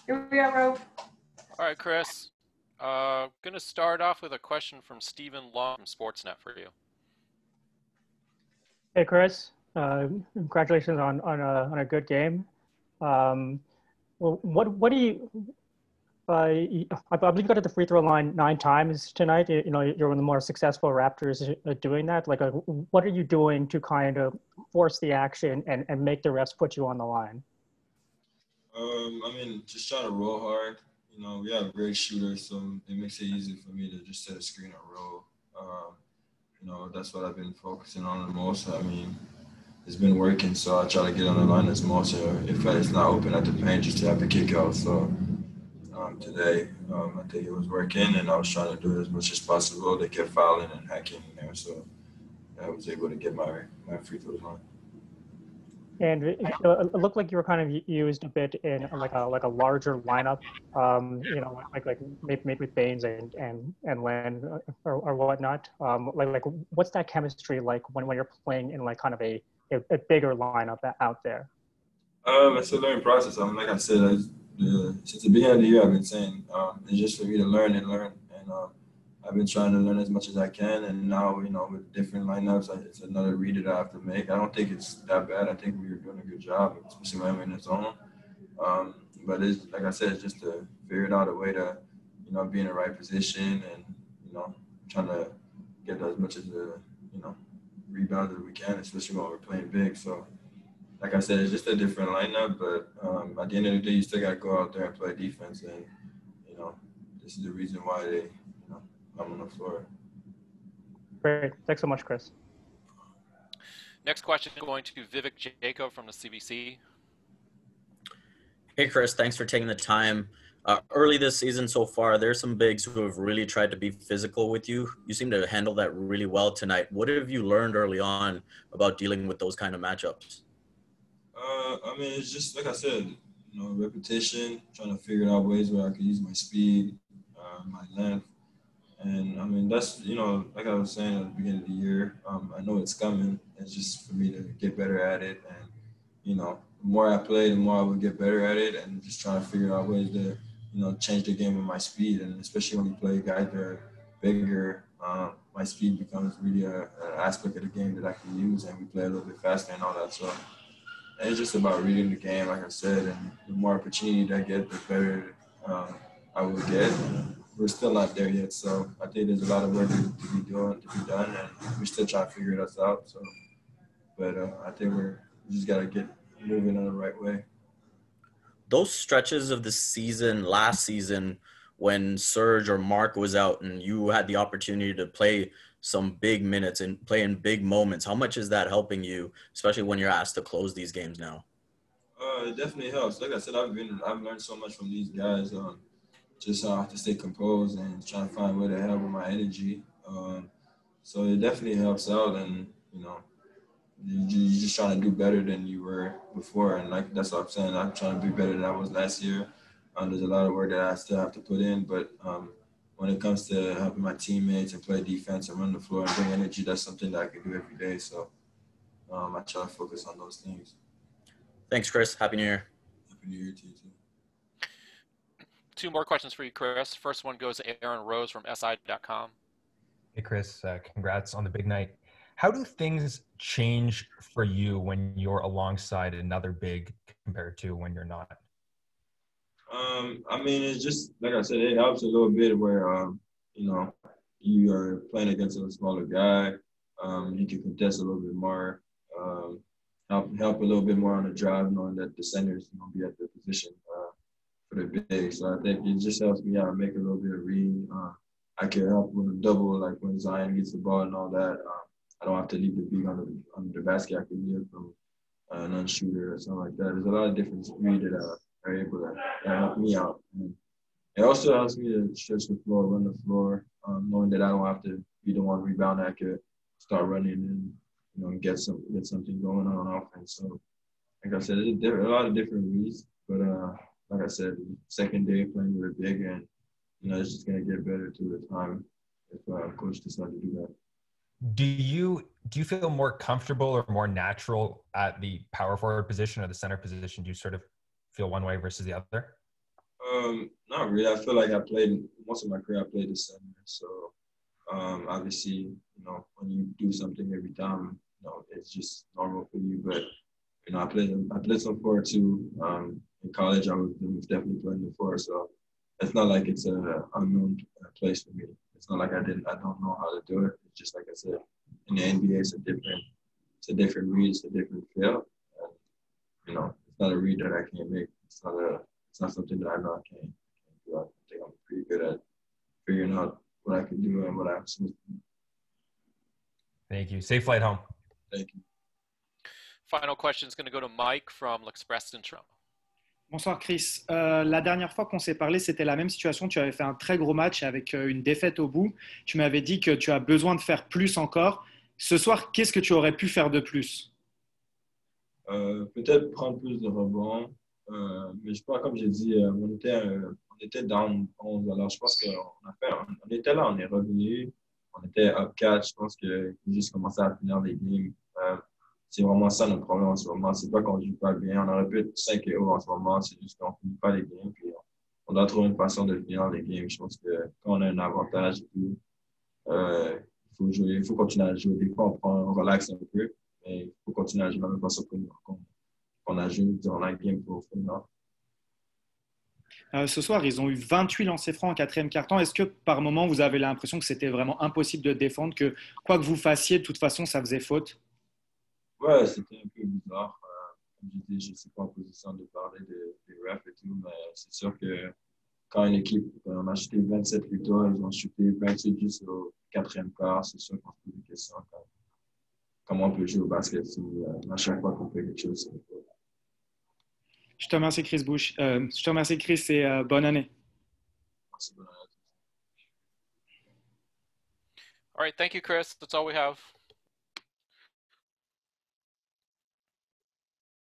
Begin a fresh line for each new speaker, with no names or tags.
Here we are, Ro.
All right, Chris. Going to start off with a question from Stephen Long from Sportsnet for you.
Hey, Chris. Congratulations on a good game. Um, well, what do you? I believe you got to the free throw line 9 times tonight. You know, you're one of the more successful Raptors doing that. Like, what are you doing to kind of force the action and make the refs put you on the line?
Just trying to roll hard. You know, we have great shooters, so it makes it easy for me to just set a screen and roll. That's what I've been focusing on the most. It's been working, so I try to get on the line as much. If it's not open at the paint, just to have the kick out. So today, I think it was working, and I was trying to do it as much as possible. They kept fouling and hacking in there, so I was able to get my free throws on.
And it looked like you were kind of used a bit in like a larger lineup. Like maybe with Baines and Len or whatnot. Like what's that chemistry like when you're playing in like kind of a bigger lineup out there?
It's a learning process. Like I said, since the beginning of the year, I've been saying it's just for me to learn and learn, and I've been trying to learn as much as I can. And now, with different lineups, it's another read that I have to make. I don't think it's that bad. I think we are doing a good job, especially when I'm in the zone. But it's like I said, it's just to figure out a way to, be in the right position and, trying to get as much as the, rebounds as we can, especially when we're playing big. So, like I said, it's just a different lineup. But at the end of the day, you still got to go out there and play defense. And, this is the reason why I'm on the floor.
Great. Thanks so much, Chris.
Next question going to Vivek Jacob from the CBC.
Hey, Chris, thanks for taking the time. Early this season so far, there's some bigs who have really tried to be physical with you. You seem to handle that really well tonight. What have you learned early on about dealing with those kind of matchups?
It's just like I said, repetition, trying to figure out ways where I could use my speed, my length. And that's, like I was saying at the beginning of the year, I know it's coming. It's just for me to get better at it. And, the more I play, the more I would get better at it, and just trying to figure out ways to, change the game with my speed. And especially when you play guys that are bigger, my speed becomes really an aspect of the game that I can use, and we play a little bit faster and all that. So it's just about reading the game, like I said, and the more opportunity I get, the better I will get. We're still not there yet, so I think there's a lot of work to be done, and we're still trying to figure this out. So, but I think we just got to get moving in the right way.
Those stretches of the season, last season, when Serge or Mark was out and you had the opportunity to play some big minutes and play in big moments, how much is that helping you, especially when you're asked to close these games now?
It definitely helps. Like I said, I've learned so much from these guys. Just have to stay composed and try to find a way to help with my energy. So it definitely helps out, and you're just trying to do better than you were before, and like that's what I'm saying. I'm trying to be better than I was last year. There's a lot of work that I still have to put in, but when it comes to helping my teammates and play defense and run the floor and bring energy, that's something that I can do every day. So I try to focus on those things.
Thanks, Chris. Happy New Year.
Happy New Year to you too.
Two more questions for you, Chris. First one goes to Aaron Rose from SI.com.
Hey, Chris. Congrats on the big night. How do things change for you when you're alongside another big compared to when you're not?
It's just like I said, it helps a little bit where you are playing against a smaller guy. You can contest a little bit more. Help a little bit more on the drive, knowing that the center is going to be at the position for the big. So I think it just helps me out, make a little bit of read. I can help with a double, like when Zion gets the ball and all that. I don't have to leave the big on the basket. I can get from a non-shooter or something like that. There's a lot of different read that are able to help me out. And it also helps me to stretch the floor, run the floor, knowing that I don't have to be the one rebound. I could start running and get something going on offense. So, like I said, there's a lot of different reads, but like I said, second day playing with a big, and it's just gonna get better through the time if coach decides to do that.
Do you feel more comfortable or more natural at the power forward position or the center position? Do you sort of feel one way versus the other?
Not really. I feel like I played most of my career. I played the center, so obviously, when you do something every time, it's just normal for you. But I played some forward too. In college, I was definitely playing the forward, so it's not like it's an unknown place for me. It's not like I don't know how to do it. It's just like I said, in the NBA, it's a different read, it's a different feel. And, it's not a read that I can't make. It's not something that I know I can't do. I think I'm pretty good at figuring out what I can do and what I'm supposed to do.
Thank you. Safe flight home.
Thank you.
Final question is going to go to Mike from l'Express in Toronto.
Bonsoir Chris. La dernière fois qu'on s'est parlé, c'était la même situation. Tu avais fait un très gros match avec une défaite au bout. Tu m'avais dit que tu as besoin de faire plus encore. Ce soir, qu'est-ce que tu aurais pu faire de plus?
Peut-être prendre plus de rebonds. Mais je pense, comme j'ai dit, on était down 11. Alors, je pense on était là, on est revenu. On était up 4. Je pense qu'il faut juste commencer à finir les games. C'est vraiment ça notre problème en ce moment. C'est pas qu'on ne joue pas bien. On aurait pu être 5-0 en ce moment. C'est juste qu'on ne finit pas les games. Puis on doit trouver une façon de finir les games. Je pense que quand on a un avantage et tout, il faut continuer à jouer. Des fois, on relaxe un peu. Mais il faut continuer à jouer de la même façon qu'on a joué durant la game pour finir.
Ce soir, ils ont eu 28 lancers francs en quatrième quart-temps. Est-ce que par moment, vous avez l'impression que c'était vraiment impossible de défendre, que quoi que vous fassiez, de toute façon, ça faisait faute?
Ouais, c'était un peu bizarre. Comme je dis, je ne suis pas en position de parler des refs et tout, mais c'est sûr que quand une équipe, on a shooté 27 plus tôt, ils ont shooté 28 juste au quatrième quart, c'est sûr qu'on se pose des questions. Comment on peut jouer au basket à chaque fois qu'on fait quelque chose.
Je te remercie Chris Boucher. Je te remercie Chris et bonne année.
Merci, bonne année.
All right, thank you, Chris. That's all we have.